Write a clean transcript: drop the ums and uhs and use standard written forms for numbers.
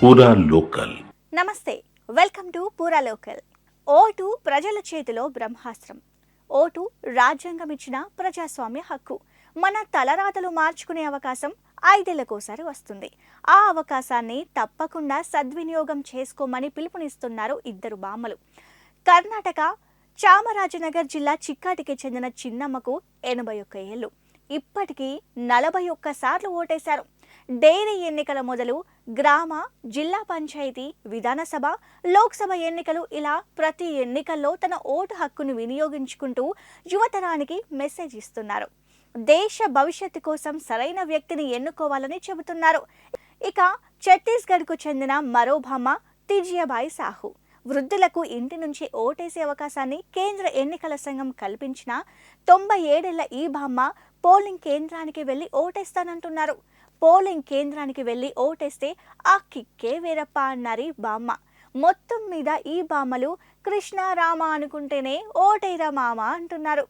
పూరా లోకల్. నమస్తే, welcome to పూరా లోకల్. ఓటు ప్రజల చేతిలో బ్రహ్మాస్త్రం. ఓటు రాజ్యాంగం ఇచ్చిన ప్రజాస్వామ్య హక్కు. మన తలరాతలు మార్చుకునే అవకాశం 5 ఏళ్లకోసారి వస్తుంది. ఆ అవకాశాన్ని తప్పకుండా సద్వినియోగం చేసుకోమని పిలుపునిస్తున్నారు ఇద్దరు బామ్మలు. కర్ణాటక చామరాజనగర్ జిల్లా చిక్కాటికి చెందిన చిన్నమ్మకు 81 ఏళ్లు. ఇప్పటికీ 41 సార్లు ఓటేశారు. డైరీ ఎన్నికల మొదలు గ్రామ, జిల్లా పంచాయతీ, విధానసభ, లోక్సభ ఎన్నికలు ఇలా ప్రతి ఎన్నికల్లో తన ఓటు హక్కును వినియోగించుకుంటూ యువతరానికి మెసేజ్ ఇస్తున్నారు. దేశ భవిష్యత్తు కోసం సరైన వ్యక్తిని ఎన్నుకోవాలని చెబుతున్నారు. ఇక ఛత్తీస్గఢ్కు చెందిన మరో భామ తిజియాబాయి సాహు. వృద్ధులకు ఇంటి నుంచి ఓటేసే అవకాశాన్ని కేంద్ర ఎన్నికల సంఘం కల్పించిన 97 ఏళ్ల ఈ భామ పోలింగ్ కేంద్రానికి వెళ్లి ఓటేస్తానంటున్నారు. పోలింగ్ కేంద్రానికి వెళ్లి ఓటేస్తే ఆ కిక్కే వేరప్ప అన్నారు బామ్మ. మొత్తం మీద ఈ బామ్మలు కృష్ణ రామ అనుకుంటేనే ఓటేరా మామ అంటున్నారు.